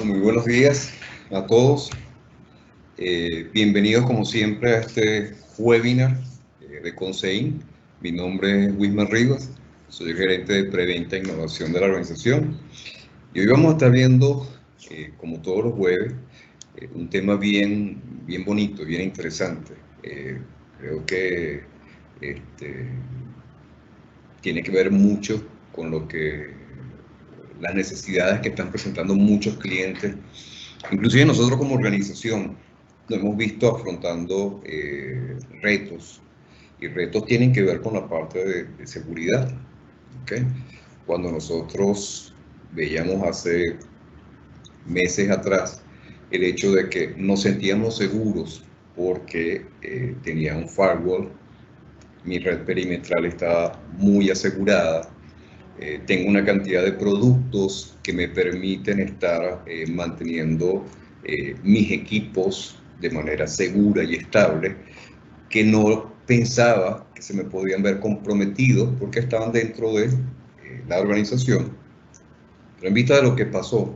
Muy buenos días a todos. Bienvenidos como siempre a este webinar de Consein. Mi nombre es Wismar Rivas, soy el gerente de Preventa e Innovación de la organización. Y hoy vamos a estar viendo, como todos los jueves, un tema bien bonito, bien interesante. Creo que este, tiene que ver mucho con las necesidades que están presentando muchos clientes. Inclusive nosotros como organización lo hemos visto afrontando retos, y retos tienen que ver con la parte de seguridad. ¿Okay? Cuando nosotros veíamos hace meses atrás el hecho de que nos sentíamos seguros porque tenía un firewall, mi red perimetral estaba muy asegurada, tengo una cantidad de productos que me permiten estar manteniendo mis equipos de manera segura y estable, que no pensaba que se me podían ver comprometidos porque estaban dentro de la organización. Pero en vista de lo que pasó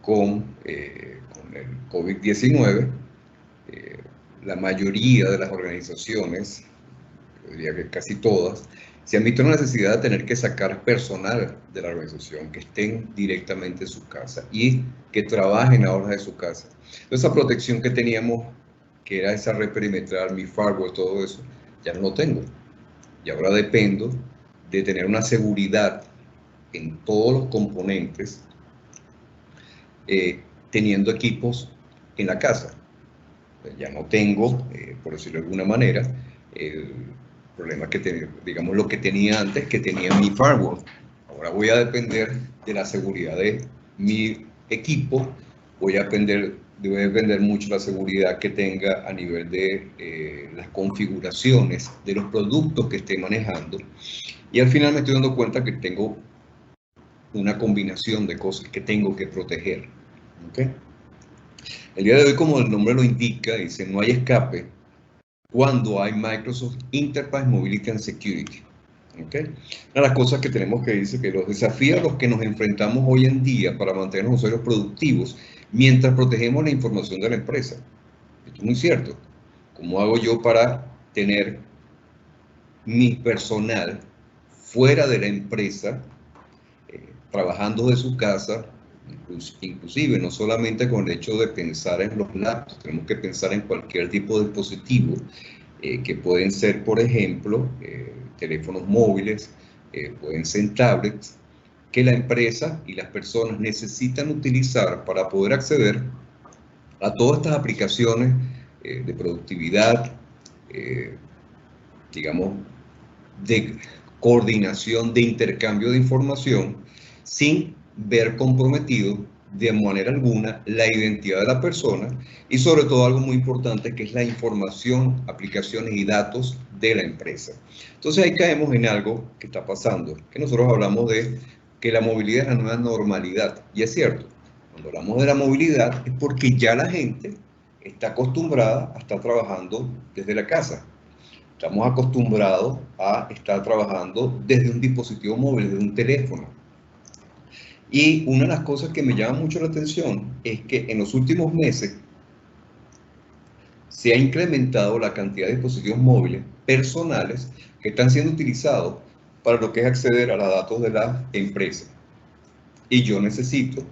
con el COVID-19, la mayoría de las organizaciones, yo diría que casi todas, se han visto la necesidad de tener que sacar personal de la organización que estén directamente en su casa y que trabajen a horas de su casa. Entonces, esa protección que teníamos, que era esa red perimetral, mi firewall, todo eso, ya no lo tengo. Y ahora dependo de tener una seguridad en todos los componentes, teniendo equipos en la casa. Ya no tengo, por decirlo de alguna manera, el problema que digamos lo que tenía antes, que tenía mi firewall. Ahora voy a depender de la seguridad de mi equipo, voy a depender mucho de la seguridad que tenga a nivel de las configuraciones de los productos que esté manejando. Y al final me estoy dando cuenta que tengo una combinación de cosas que tengo que proteger. ¿Okay? El día de hoy, como el nombre lo indica, dice, no hay escape cuando hay Microsoft Enterprise Mobility and Security. ¿Okay? Una de las cosas que tenemos que decir que los desafíos a los que nos enfrentamos hoy en día para mantener los usuarios productivos mientras protegemos la información de la empresa. Esto es muy cierto. ¿Cómo hago yo para tener mi personal fuera de la empresa, trabajando de su casa? Inclusive no solamente con el hecho de pensar en los laptops, tenemos que pensar en cualquier tipo de dispositivo que pueden ser, por ejemplo, teléfonos móviles, pueden ser tablets, que la empresa y las personas necesitan utilizar para poder acceder a todas estas aplicaciones de productividad, digamos, de coordinación, de intercambio de información, sin ver comprometido de manera alguna la identidad de la persona y sobre todo algo muy importante que es la información, aplicaciones y datos de la empresa. Entonces ahí caemos en algo que está pasando, que nosotros hablamos de que la movilidad es la nueva normalidad, y es cierto, cuando hablamos de la movilidad es porque ya la gente está acostumbrada a estar trabajando desde la casa. Estamos acostumbrados a estar trabajando desde un dispositivo móvil, desde un teléfono. Y una de las cosas que me llama mucho la atención es que en los últimos meses se ha incrementado la cantidad de dispositivos móviles personales que están siendo utilizados para lo que es acceder a los datos de la empresa. Y yo necesito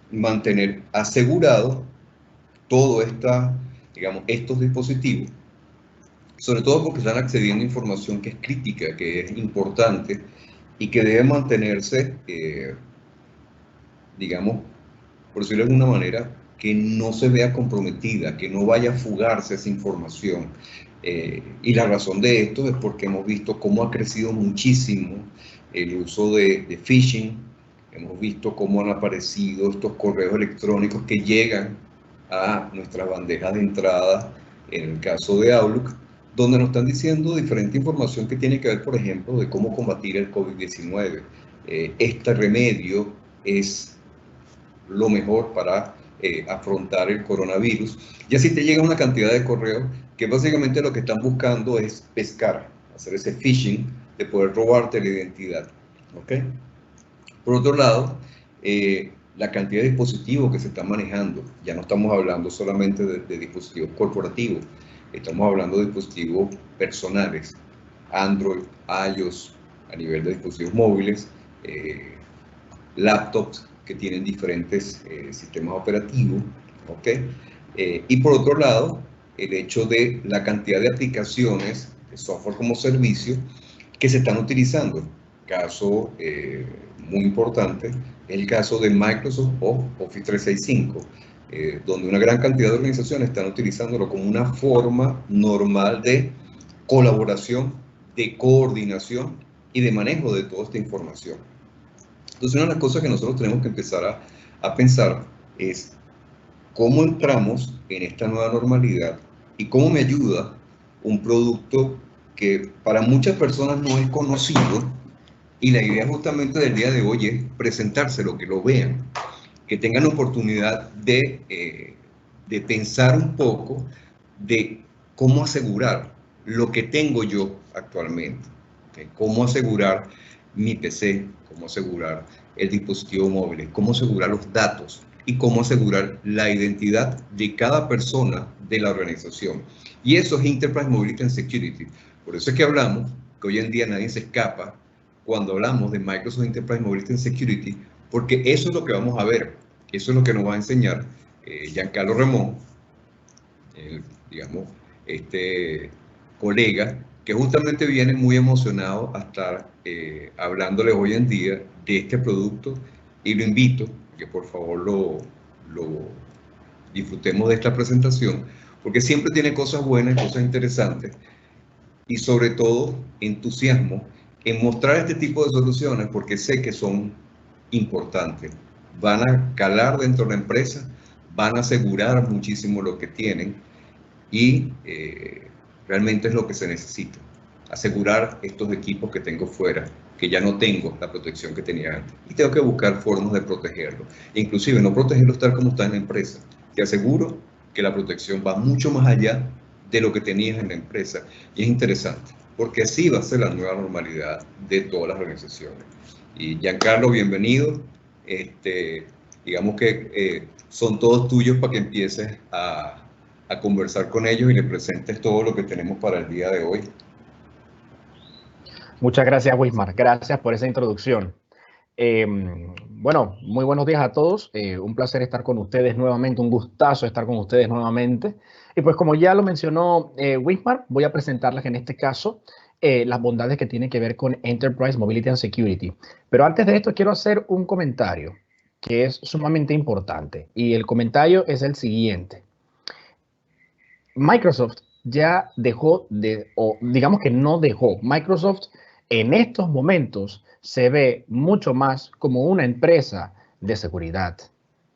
mantener asegurado todos estos dispositivos, sobre todo porque están accediendo a información que es crítica, que es importante y que debe mantenerse, digamos, por decirlo de alguna manera, que no se vea comprometida, que no vaya a fugarse esa información. Y la razón de esto es porque hemos visto cómo ha crecido muchísimo el uso de phishing, hemos visto cómo han aparecido estos correos electrónicos que llegan a nuestras bandejas de entrada, en el caso de Outlook, donde nos están diciendo diferente información que tiene que ver, por ejemplo, de cómo combatir el COVID-19. Este remedio es lo mejor para afrontar el coronavirus. Y así te llega una cantidad de correos que básicamente lo que están buscando es pescar, hacer ese phishing de poder robarte la identidad. ¿Okay? Por otro lado, la cantidad de dispositivos que se están manejando. Ya no estamos hablando solamente de dispositivos corporativos, estamos hablando de dispositivos personales, Android, iOS, a nivel de dispositivos móviles, laptops que tienen diferentes sistemas operativos, ¿ok? Y por otro lado, el hecho de la cantidad de aplicaciones de software como servicio que se están utilizando. Caso muy importante es el caso de Microsoft o Office 365, donde una gran cantidad de organizaciones están utilizándolo como una forma normal de colaboración, de coordinación y de manejo de toda esta información. Entonces, una de las cosas que nosotros tenemos que empezar a pensar es cómo entramos en esta nueva normalidad y cómo me ayuda un producto que para muchas personas no es conocido, y la idea justamente del día de hoy es presentárselo, que lo vean, que tengan la oportunidad de pensar un poco de cómo asegurar lo que tengo yo actualmente, ¿okay? Cómo asegurar mi PC, cómo asegurar el dispositivo móvil, cómo asegurar los datos y cómo asegurar la identidad de cada persona de la organización. Y eso es Enterprise Mobility and Security. Por eso es que hablamos que hoy en día nadie se escapa cuando hablamos de Microsoft Enterprise Mobility and Security, porque eso es lo que vamos a ver, eso es lo que nos va a enseñar Giancarlo Ramón, digamos, este colega, que justamente viene muy emocionado a estar hablándoles hoy en día de este producto, y lo invito a que por favor lo disfrutemos de esta presentación, porque siempre tiene cosas buenas, cosas interesantes, y sobre todo entusiasmo en mostrar este tipo de soluciones, porque sé que son importantes. Van a calar dentro de la empresa, van a asegurar muchísimo lo que tienen, y realmente es lo que se necesita. Asegurar estos equipos que tengo fuera, que ya no tengo la protección que tenía antes. Y tengo que buscar formas de protegerlo. Inclusive no protegerlos tal como está en la empresa. Te aseguro que la protección va mucho más allá de lo que tenías en la empresa. Y es interesante, porque así va a ser la nueva normalidad de todas las organizaciones. Y Giancarlo, bienvenido. Digamos que son todos tuyos para que empieces a conversar con ellos y le presentes todo lo que tenemos para el día de hoy. Muchas gracias, Wismar. Gracias por esa introducción. Bueno, muy buenos días a todos. Un placer estar con ustedes nuevamente, un gustazo estar con ustedes nuevamente. Y pues como ya lo mencionó Wismar, voy a presentarles en este caso las bondades que tienen que ver con Enterprise Mobility and Security. Pero antes de esto quiero hacer un comentario que es sumamente importante. Y el comentario es el siguiente. Microsoft ya dejó de, o digamos que no dejó, Microsoft en estos momentos se ve mucho más como una empresa de seguridad.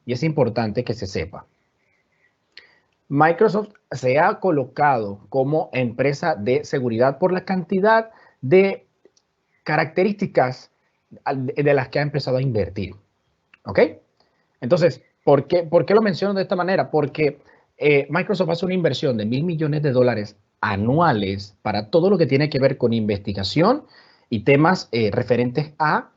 Y es importante que se sepa. Microsoft se ha colocado como empresa de seguridad por la cantidad de características de las que ha empezado a invertir. ¿Ok? Entonces, ¿por qué lo menciono de esta manera? Porque Microsoft hace una inversión de $1.000 millones anuales para todo lo que tiene que ver con investigación y temas referentes a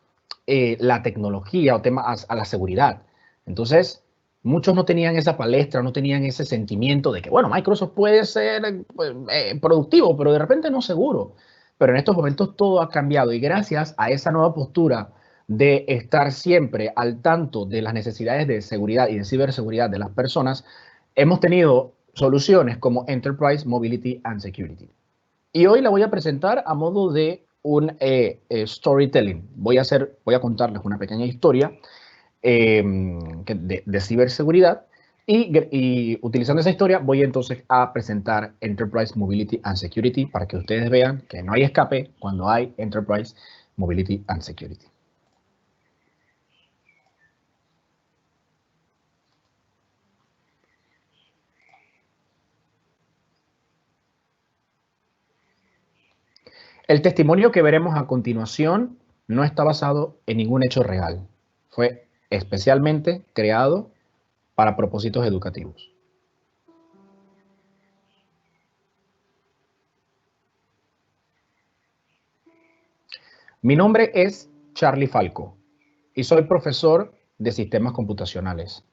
la tecnología o temas a la seguridad. Entonces, muchos no tenían esa palestra, no tenían ese sentimiento de que, bueno, Microsoft puede ser productivo, pero de repente no seguro. Pero en estos momentos todo ha cambiado y gracias a esa nueva postura de estar siempre al tanto de las necesidades de seguridad y de ciberseguridad de las personas, hemos tenido soluciones como Enterprise Mobility and Security. Y hoy la voy a presentar a modo de un storytelling. Voy a contarles una pequeña historia de ciberseguridad y utilizando esa historia voy entonces a presentar Enterprise Mobility and Security para que ustedes vean que no hay escape cuando hay Enterprise Mobility and Security. El testimonio que veremos a continuación no está basado en ningún hecho real. Fue especialmente creado para propósitos educativos. Mi nombre es Charlie Falco y soy profesor de sistemas computacionales,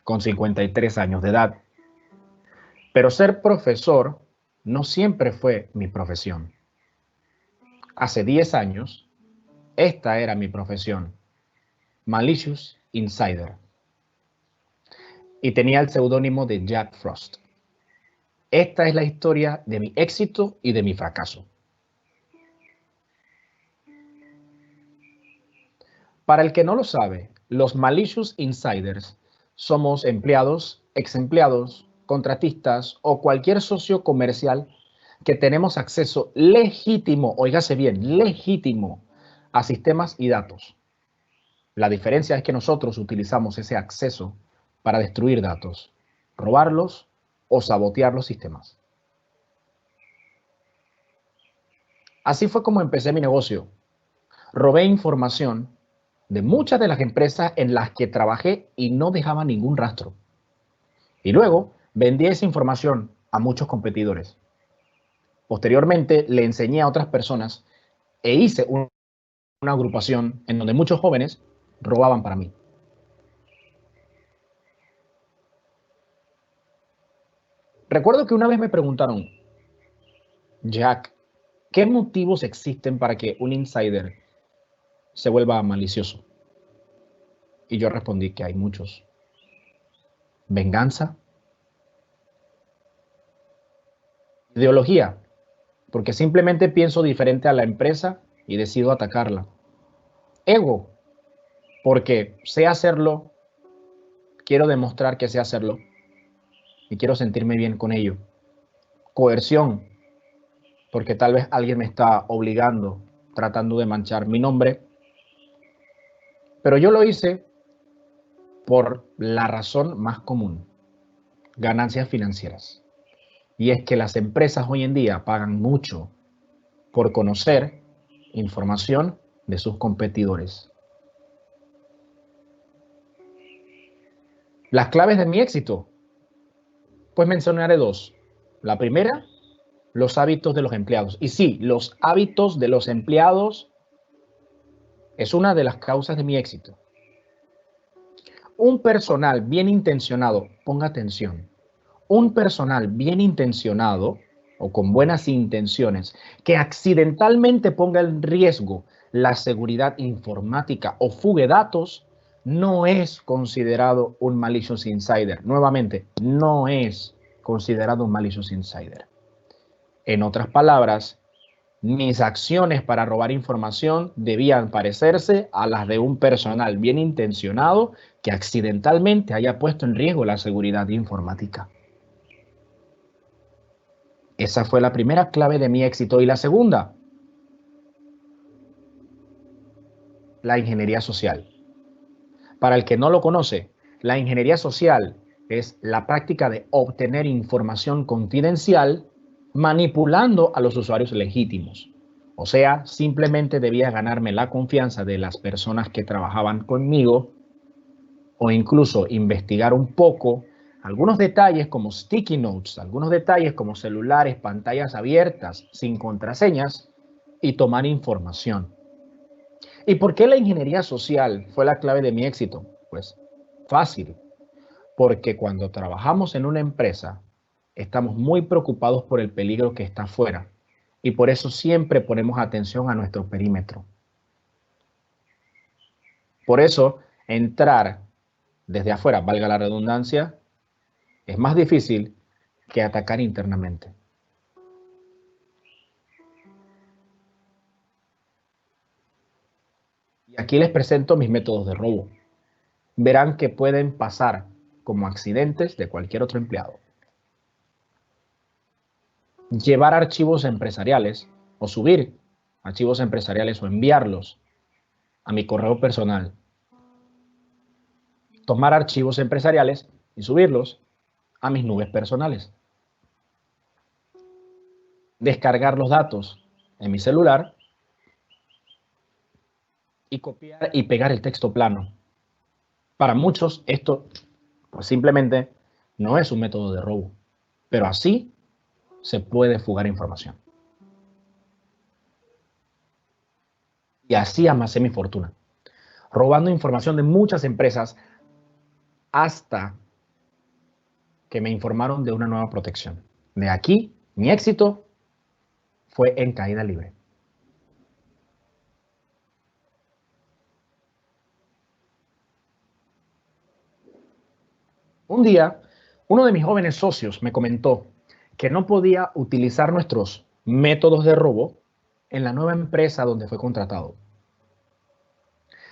con 53 años de edad. Pero ser profesor no siempre fue mi profesión. Hace 10 años, esta era mi profesión, Malicious Insider. Y tenía el seudónimo de Jack Frost. Esta es la historia de mi éxito y de mi fracaso. Para el que no lo sabe, los Malicious Insiders somos empleados, exempleados, contratistas o cualquier socio comercial que tenemos acceso legítimo, óigase bien, legítimo, a sistemas y datos. La diferencia es que nosotros utilizamos ese acceso para destruir datos, robarlos o sabotear los sistemas. Así fue como empecé mi negocio. Robé información de muchas de las empresas en las que trabajé y no dejaba ningún rastro. Y luego vendí esa información a muchos competidores. Posteriormente le enseñé a otras personas e hice una agrupación en donde muchos jóvenes robaban para mí. Recuerdo que una vez me preguntaron, Jack, ¿qué motivos existen para que un insider se vuelva malicioso? Y yo respondí que hay muchos. Venganza. Ideología, porque simplemente pienso diferente a la empresa y decido atacarla. Ego, porque sé hacerlo, quiero demostrar que sé hacerlo y quiero sentirme bien con ello. Coerción, porque tal vez alguien me está obligando, tratando de manchar mi nombre, pero yo lo hice por la razón más común, ganancias financieras. Y es que las empresas hoy en día pagan mucho por conocer información de sus competidores. Las claves de mi éxito, pues mencionaré dos. La primera, los hábitos de los empleados. Y sí, los hábitos de los empleados es una de las causas de mi éxito. Un personal bien intencionado, ponga atención, un personal bien intencionado o con buenas intenciones que accidentalmente ponga en riesgo la seguridad informática o fugue datos, no es considerado un malicious insider. Nuevamente, no es considerado un malicious insider. En otras palabras, mis acciones para robar información debían parecerse a las de un personal bien intencionado que accidentalmente haya puesto en riesgo la seguridad informática. Esa fue la primera clave de mi éxito. Y la segunda, la ingeniería social. Para el que no lo conoce, la ingeniería social es la práctica de obtener información confidencial manipulando a los usuarios legítimos. O sea, simplemente debía ganarme la confianza de las personas que trabajaban conmigo o incluso investigar un poco algunos detalles como sticky notes, algunos detalles como celulares, pantallas abiertas sin contraseñas y tomar información. ¿Y por qué la ingeniería social fue la clave de mi éxito? Pues fácil, porque cuando trabajamos en una empresa estamos muy preocupados por el peligro que está afuera y por eso siempre ponemos atención a nuestro perímetro. Por eso entrar desde afuera, valga la redundancia, es más difícil que atacar internamente. Y aquí les presento mis métodos de robo. Verán que pueden pasar como accidentes de cualquier otro empleado. Llevar archivos empresariales o subir archivos empresariales o enviarlos a mi correo personal. Tomar archivos empresariales y subirlos a mis nubes personales. Descargar los datos en mi celular y copiar y pegar el texto plano. Para muchos esto pues simplemente no es un método de robo, pero así se puede fugar información. Y así amasé mi fortuna. robando información de muchas empresas hasta que me informaron de una nueva protección. De aquí, mi éxito fue en caída libre. Un día, uno de mis jóvenes socios me comentó que no podía utilizar nuestros métodos de robo en la nueva empresa donde fue contratado.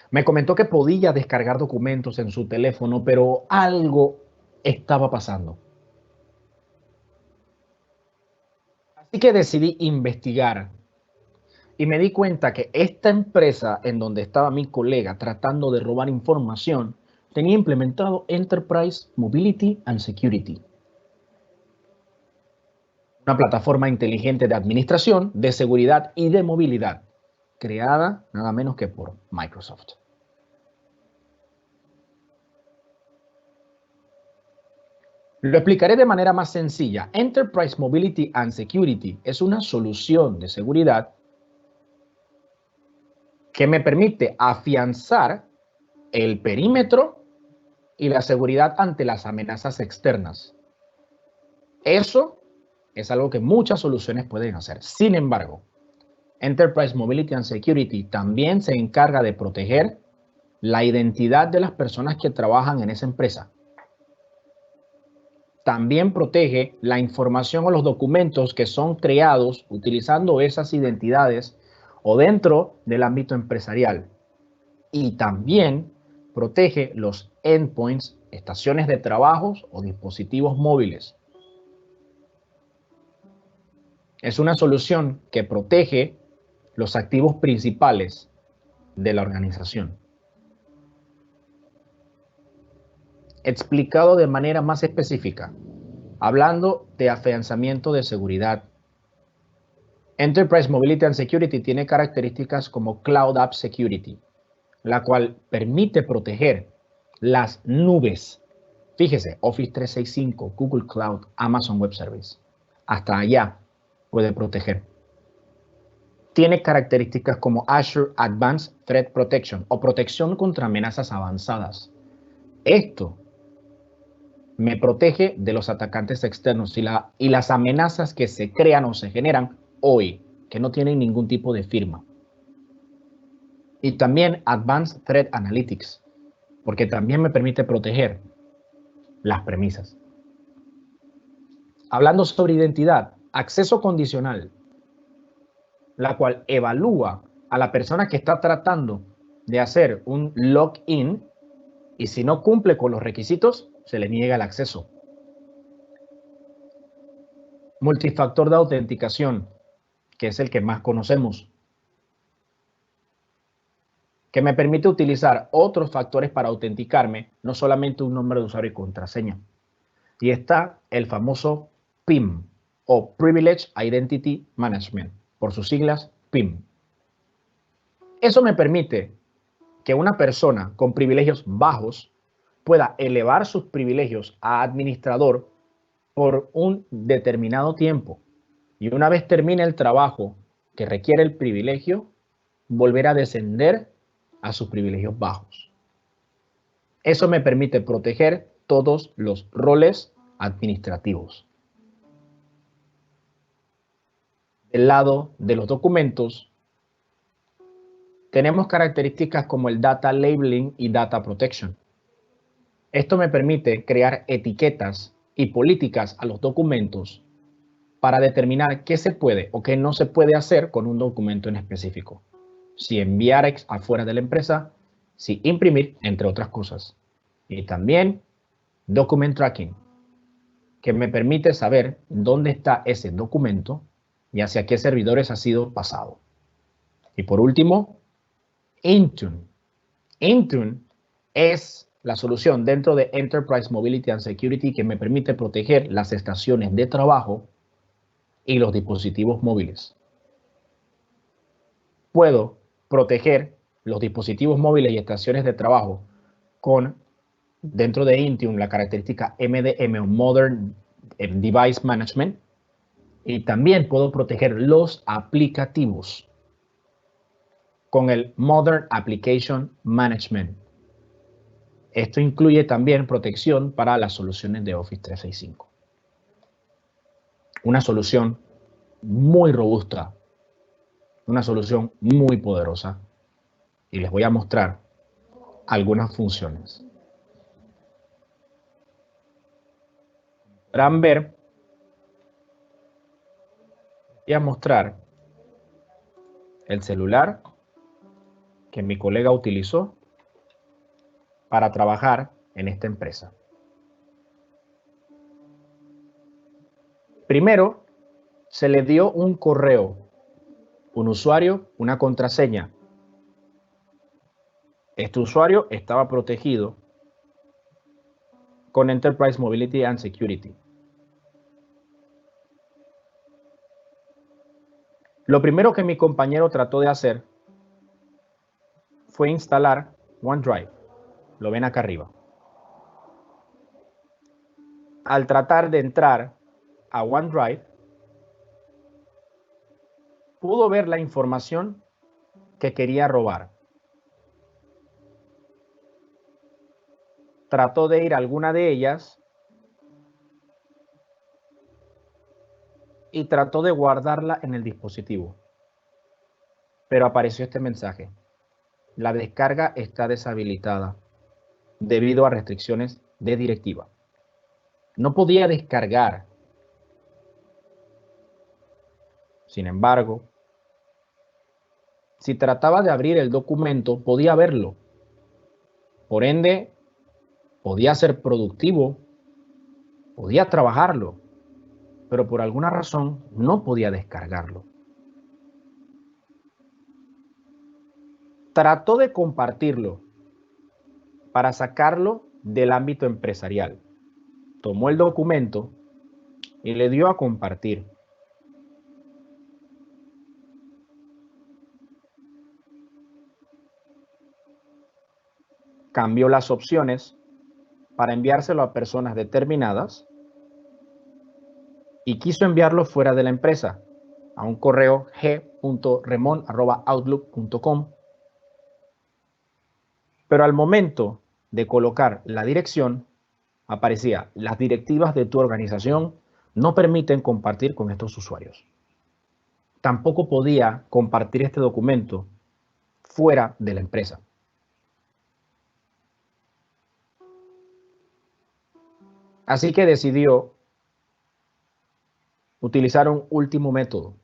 Me comentó que podía descargar documentos en su teléfono, pero algo estaba pasando. Así que decidí investigar y me di cuenta que esta empresa en donde estaba mi colega tratando de robar información tenía implementado Enterprise Mobility and Security, una plataforma inteligente de administración, de seguridad y de movilidad, creada nada menos que por Microsoft. Lo explicaré de manera más sencilla. Enterprise Mobility and Security es una solución de seguridad que me permite afianzar el perímetro y la seguridad ante las amenazas externas. Eso es algo que muchas soluciones pueden hacer. Sin embargo, Enterprise Mobility and Security también se encarga de proteger la identidad de las personas que trabajan en esa empresa. También protege la información o los documentos que son creados utilizando esas identidades o dentro del ámbito empresarial. Y también protege los endpoints, estaciones de trabajos o dispositivos móviles. Es una solución que protege los activos principales de la organización. Explicado de manera más específica, hablando de afianzamiento de seguridad. Enterprise Mobility and Security tiene características como Cloud App Security, la cual permite proteger las nubes. Fíjese, Office 365, Google Cloud, Amazon Web Service. Hasta allá puede proteger. Tiene características como Azure Advanced Threat Protection o protección contra amenazas avanzadas. Esto me protege de los atacantes externos y las amenazas que se crean o se generan hoy, que no tienen ningún tipo de firma. Y también Advanced Threat Analytics, porque también me permite proteger las premisas. Hablando sobre identidad, acceso condicional, la cual evalúa a la persona que está tratando de hacer un login y si no cumple con los requisitos, se le niega el acceso. Multifactor de autenticación, que es el que más conocemos, que me permite utilizar otros factores para autenticarme, no solamente un nombre de usuario y contraseña. Y está el famoso PIM, o Privileged Identity Management, por sus siglas PIM. Eso me permite que una persona con privilegios bajos pueda elevar sus privilegios a administrador por un determinado tiempo. Y una vez termine el trabajo que requiere el privilegio, volver a descender a sus privilegios bajos. Eso me permite proteger todos los roles administrativos. Del lado de los documentos, tenemos características como el Data Labeling y Data Protection. Esto me permite crear etiquetas y políticas a los documentos para determinar qué se puede o qué no se puede hacer con un documento en específico. Si enviar afuera de la empresa, si imprimir, entre otras cosas. Y también Document Tracking, que me permite saber dónde está ese documento y hacia qué servidores ha sido pasado. Y por último, Intune. Intune es la solución dentro de Enterprise Mobility and Security que me permite proteger las estaciones de trabajo y los dispositivos móviles. Puedo proteger los dispositivos móviles y estaciones de trabajo con, dentro de Intune, la característica MDM o Modern Device Management, y también puedo proteger los aplicativos. con el Modern Application Management. Esto incluye también protección para las soluciones de Office 365. Una solución muy robusta, una solución muy poderosa. Y les voy a mostrar algunas funciones. Podrán ver, voy a mostrar el celular que mi colega utilizó para trabajar en esta empresa. Primero, se le dio un correo, un usuario, una contraseña. Este usuario estaba protegido con Enterprise Mobility and Security. Lo primero que mi compañero trató de hacer fue instalar OneDrive. Lo ven acá arriba. Al tratar de entrar a OneDrive, pudo ver la información que quería robar. Trató de ir a alguna de ellas y trató de guardarla en el dispositivo. Pero apareció este mensaje: la descarga está deshabilitada debido a restricciones de directiva. No podía descargar. Sin embargo, si trataba de abrir el documento, podía verlo. Por ende, podía ser productivo, podía trabajarlo, pero por alguna razón no podía descargarlo. Trató de compartirlo para sacarlo del ámbito empresarial. Tomó el documento y le dio a compartir. Cambió las opciones para enviárselo a personas determinadas y quiso enviarlo fuera de la empresa, a un correo g.remon@outlook.com. Pero al momento de colocar la dirección, aparecía: las directivas de tu organización no permiten compartir con estos usuarios. Tampoco podía compartir este documento fuera de la empresa. Así que decidió utilizar un último método.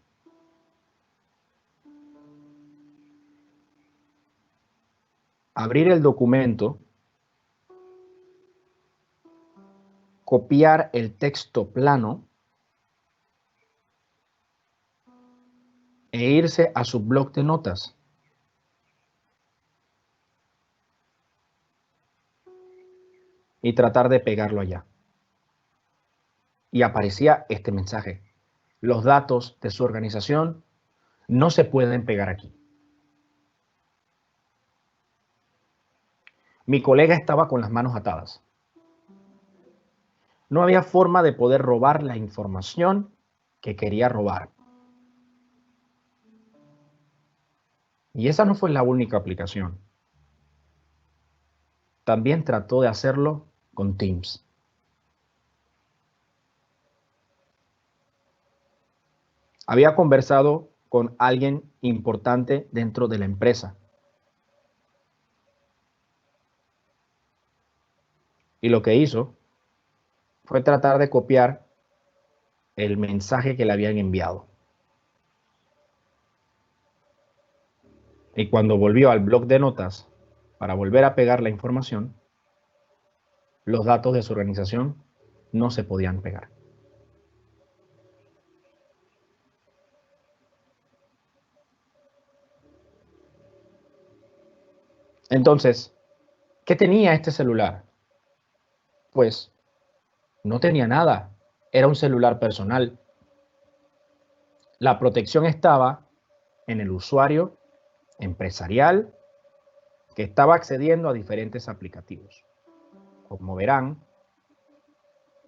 Abrir el documento, copiar el texto plano e irse a su bloc de notas. Y tratar de pegarlo allá. Y aparecía este mensaje: los datos de su organización no se pueden pegar aquí. Mi colega estaba con las manos atadas. No había forma de poder robar la información que quería robar. Y esa no fue la única aplicación. También trató de hacerlo con Teams. Había conversado con alguien importante dentro de la empresa. Y lo que hizo fue tratar de copiar el mensaje que le habían enviado. Y cuando volvió al bloc de notas para volver a pegar la información, los datos de su organización no se podían pegar. Entonces, ¿qué tenía este celular? Pues no tenía nada. Era un celular personal. La protección estaba en el usuario empresarial que estaba accediendo a diferentes aplicativos. Como verán,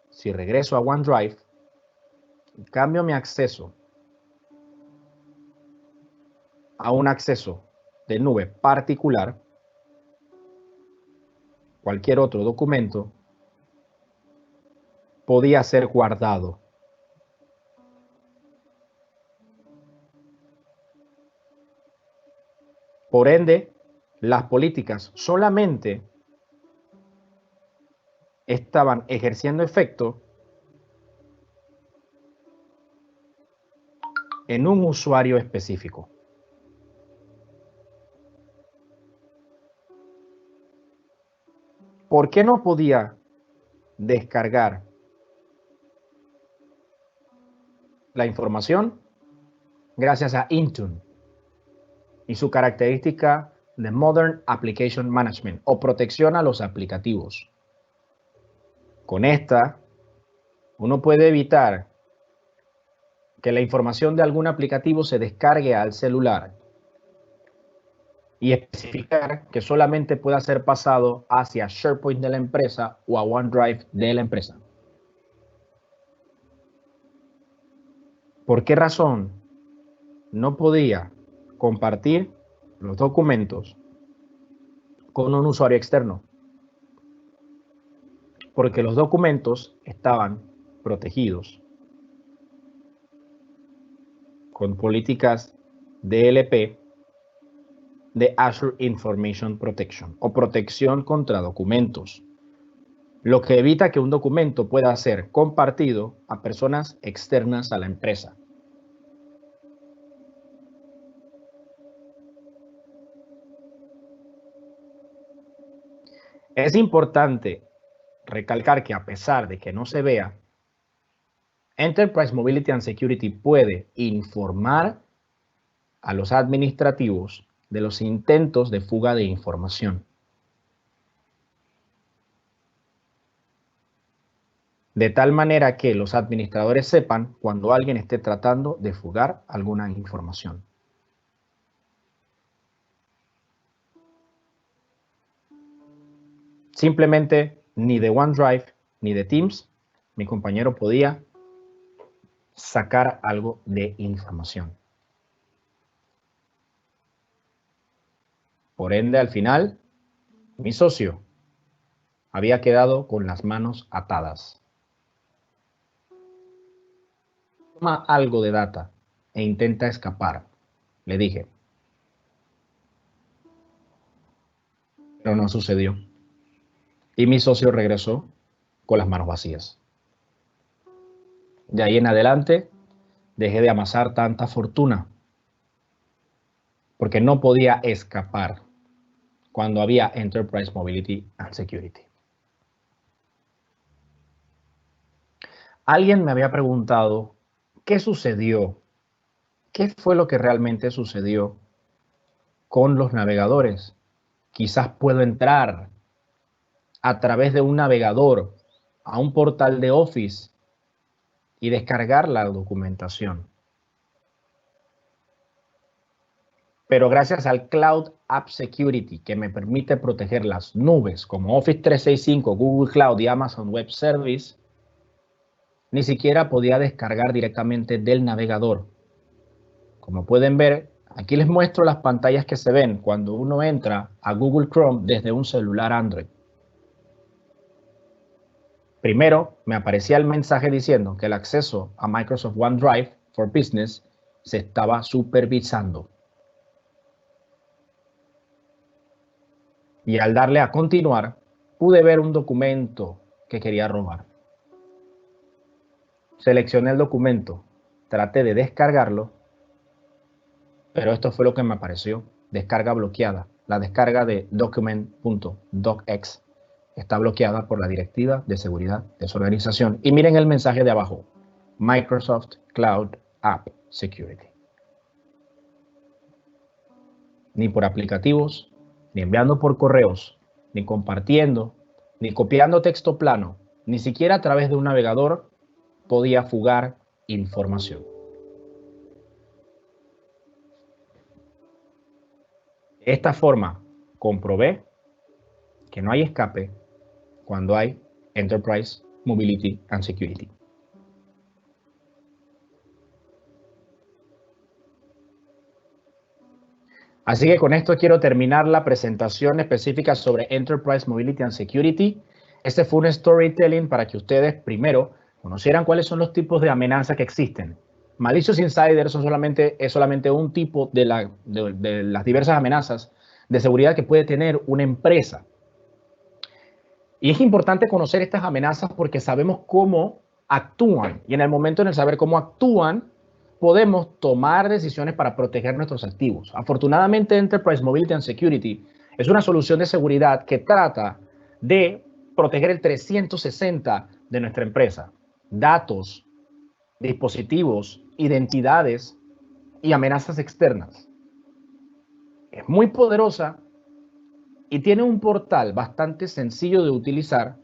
si regreso a OneDrive y cambio mi acceso a un acceso de nube particular, cualquier otro documento, podía ser guardado. Por ende, las políticas solamente estaban ejerciendo efecto en un usuario específico. ¿Por qué no podía descargar la información? Gracias a Intune y su característica de Modern Application Management o protección a los aplicativos. Con esta, uno puede evitar que la información de algún aplicativo se descargue al celular y especificar que solamente pueda ser pasado hacia SharePoint de la empresa o a OneDrive de la empresa. ¿Por qué razón no podía compartir los documentos con un usuario externo? Porque los documentos estaban protegidos con políticas DLP de Azure Information Protection o protección contra documentos, lo que evita que un documento pueda ser compartido a personas externas a la empresa. Es importante recalcar que a pesar de que no se vea, Enterprise Mobility and Security puede informar a los administrativos de los intentos de fuga de información. De tal manera que los administradores sepan cuando alguien esté tratando de fugar alguna información. Simplemente ni de OneDrive ni de Teams mi compañero podía sacar algo de información. Por ende, al final, mi socio había quedado con las manos atadas. Toma algo de data e intenta escapar, le dije. Pero no sucedió. Y mi socio regresó con las manos vacías. De ahí en adelante, dejé de amasar tanta fortuna, porque no podía escapar cuando había Enterprise Mobility and Security. Alguien me había preguntado, ¿qué sucedió? ¿Qué fue lo que realmente sucedió con los navegadores? Quizás puedo entrar a través de un navegador a un portal de Office y descargar la documentación. Pero gracias al Cloud App Security, que me permite proteger las nubes como Office 365, Google Cloud y Amazon Web Service, ni siquiera podía descargar directamente del navegador. Como pueden ver, aquí les muestro las pantallas que se ven cuando uno entra a Google Chrome desde un celular Android. Primero, me aparecía el mensaje diciendo que el acceso a Microsoft OneDrive for Business se estaba supervisando. Y al darle a continuar, pude ver un documento que quería robar. Seleccioné el documento, traté de descargarlo, pero esto fue lo que me apareció. Descarga bloqueada. La descarga de document.docx está bloqueada por la Directiva de Seguridad de su organización. Y miren el mensaje de abajo. Microsoft Cloud App Security. Ni por aplicativos, ni enviando por correos, ni compartiendo, ni copiando texto plano, ni siquiera a través de un navegador podía fugar información. De esta forma, comprobé que no hay escape cuando hay Enterprise Mobility and Security. Así que con esto quiero terminar la presentación específica sobre Enterprise Mobility and Security. Este fue un storytelling para que ustedes primero conocieran cuáles son los tipos de amenazas que existen. Malicious Insider es solamente un tipo de las diversas amenazas de seguridad que puede tener una empresa. Y es importante conocer estas amenazas porque sabemos cómo actúan. Y en el momento en el saber cómo actúan, podemos tomar decisiones para proteger nuestros activos. Afortunadamente, Enterprise Mobility and Security es una solución de seguridad que trata de proteger el 360 de nuestra empresa. Datos, dispositivos, identidades y amenazas externas. Es muy poderosa y tiene un portal bastante sencillo de utilizar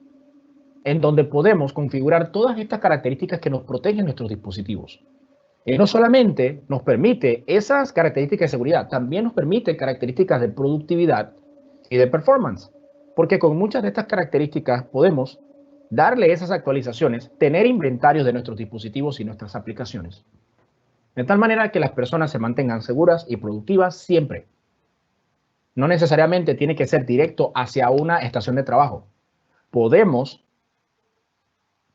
en donde podemos configurar todas estas características que nos protegen nuestros dispositivos. Y no solamente nos permite esas características de seguridad, también nos permite características de productividad y de performance, porque con muchas de estas características podemos darle esas actualizaciones, tener inventarios de nuestros dispositivos y nuestras aplicaciones, de tal manera que las personas se mantengan seguras y productivas siempre. No necesariamente tiene que ser directo hacia una estación de trabajo. Podemos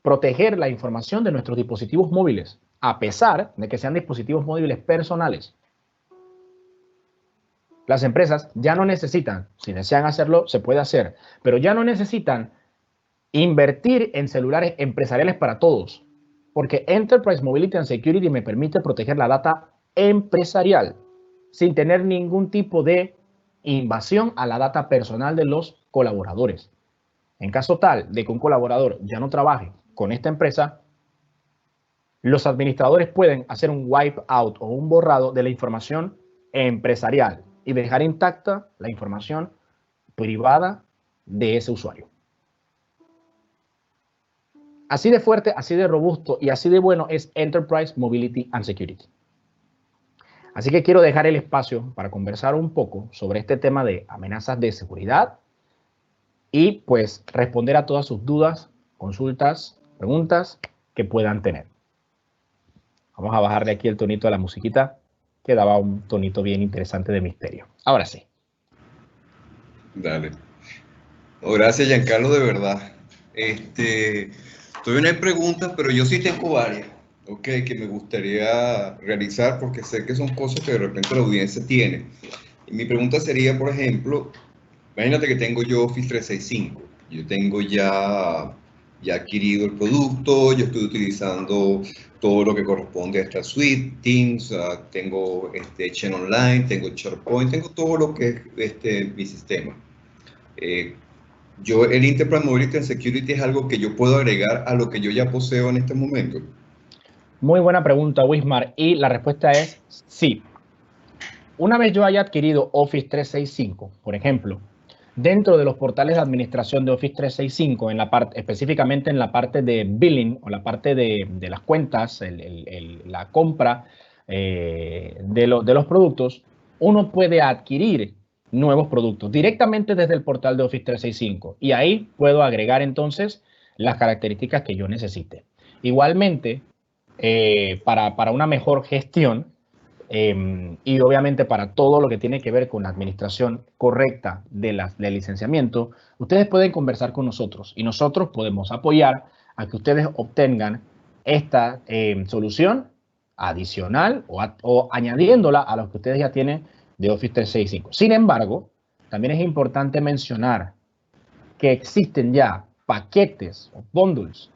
proteger la información de nuestros dispositivos móviles, a pesar de que sean dispositivos móviles personales. Las empresas ya no necesitan, si desean hacerlo, se puede hacer, pero ya no necesitan invertir en celulares empresariales para todos, porque Enterprise Mobility and Security me permite proteger la data empresarial sin tener ningún tipo de invasión a la data personal de los colaboradores. En caso tal de que un colaborador ya no trabaje con esta empresa, los administradores pueden hacer un wipe out o un borrado de la información empresarial y dejar intacta la información privada de ese usuario. Así de fuerte, así de robusto y así de bueno es Enterprise Mobility and Security. Así que quiero dejar el espacio para conversar un poco sobre este tema de amenazas de seguridad y pues responder a todas sus dudas, consultas, preguntas que puedan tener. Vamos a bajarle aquí el tonito a la musiquita, que daba un tonito bien interesante de misterio. Ahora sí. Dale. Oh, gracias, Giancarlo, de verdad. Todavía no hay preguntas, pero yo sí tengo varias, que me gustaría realizar porque sé que son cosas que de repente la audiencia tiene. Y mi pregunta sería, por ejemplo, imagínate que tengo yo Office 365. Yo tengo ya adquirido el producto, yo estoy utilizando todo lo que corresponde a esta suite, Teams, tengo Exchange Online, tengo SharePoint, tengo todo lo que es mi sistema. El Enterprise Mobility and Security es algo que yo puedo agregar a lo que yo ya poseo en este momento. Muy buena pregunta, Wismar, y la respuesta es sí. Una vez yo haya adquirido Office 365, por ejemplo, dentro de los portales de administración de Office 365, específicamente en la parte de billing o la parte de las cuentas, la compra de los productos, uno puede adquirir nuevos productos directamente desde el portal de Office 365 y ahí puedo agregar entonces las características que yo necesite. Igualmente, para una mejor gestión, y obviamente para todo lo que tiene que ver con la administración correcta del licenciamiento, ustedes pueden conversar con nosotros y nosotros podemos apoyar a que ustedes obtengan esta solución adicional o añadiéndola a lo que ustedes ya tienen de Office 365. Sin embargo, también es importante mencionar que existen ya paquetes o bundles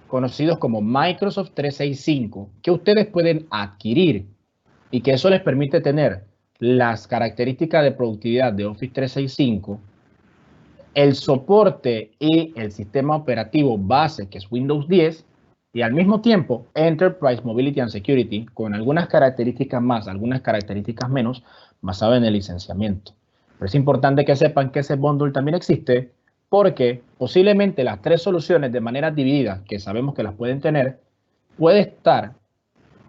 conocidos como Microsoft 365 que ustedes pueden adquirir y que eso les permite tener las características de productividad de Office 365, el soporte y el sistema operativo base, que es Windows 10, y al mismo tiempo Enterprise Mobility and Security, con algunas características más, algunas características menos, basado en el licenciamiento. Pero es importante que sepan que ese bundle también existe, porque posiblemente las tres soluciones de manera dividida, que sabemos que las pueden tener, puede estar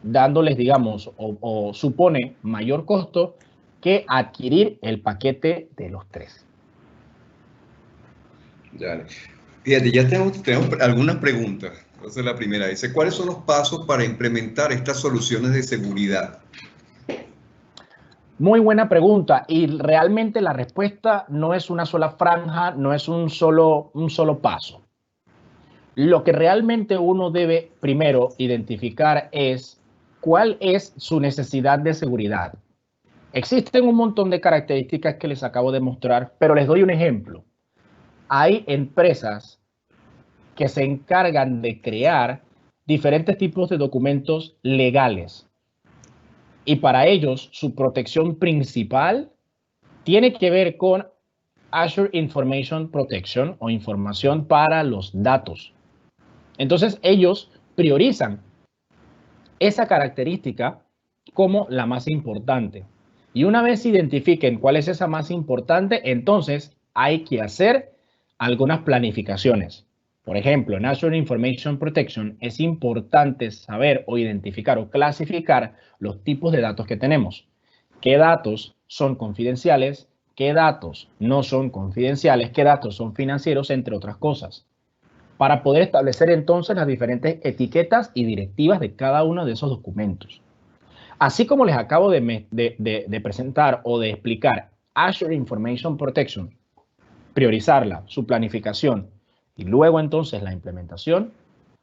dándoles, digamos, o supone mayor costo que adquirir el paquete de los tres. Ya. Fíjate, ya tenemos algunas preguntas. Entonces la primera dice, ¿cuáles son los pasos para implementar estas soluciones de seguridad? Muy buena pregunta y realmente la respuesta no es una sola franja, no es un solo paso. Lo que realmente uno debe primero identificar es cuál es su necesidad de seguridad. Existen un montón de características que les acabo de mostrar, pero les doy un ejemplo. Hay empresas que se encargan de crear diferentes tipos de documentos legales. Y para ellos, su protección principal tiene que ver con Azure Information Protection o información para los datos. Entonces, ellos priorizan esa característica como la más importante. Y una vez identifiquen cuál es esa más importante, entonces hay que hacer algunas planificaciones. Por ejemplo, en Azure Information Protection es importante saber o identificar o clasificar los tipos de datos que tenemos. ¿Qué datos son confidenciales? ¿Qué datos no son confidenciales? ¿Qué datos son financieros? Entre otras cosas. Para poder establecer entonces las diferentes etiquetas y directivas de cada uno de esos documentos. Así como les acabo de presentar o de explicar Azure Information Protection, priorizarla, su planificación y luego entonces la implementación,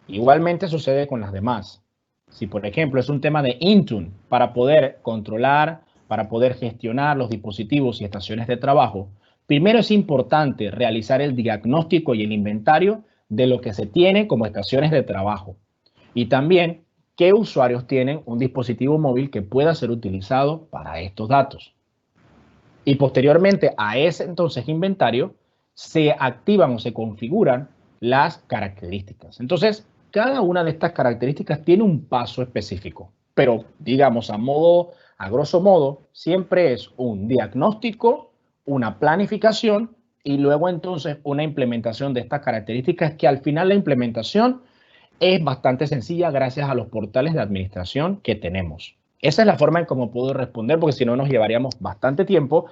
igualmente sucede con las demás. Si por ejemplo es un tema de Intune para poder controlar, para poder gestionar los dispositivos y estaciones de trabajo, primero es importante realizar el diagnóstico y el inventario de lo que se tiene como estaciones de trabajo y también qué usuarios tienen un dispositivo móvil que pueda ser utilizado para estos datos. Y posteriormente a ese entonces inventario se activan o se configuran las características. Entonces, cada una de estas características tiene un paso específico, pero digamos a grosso modo, siempre es un diagnóstico, una planificación y luego entonces una implementación de estas características que al final la implementación es bastante sencilla gracias a los portales de administración que tenemos. Esa es la forma en cómo puedo responder, porque si no nos llevaríamos bastante tiempo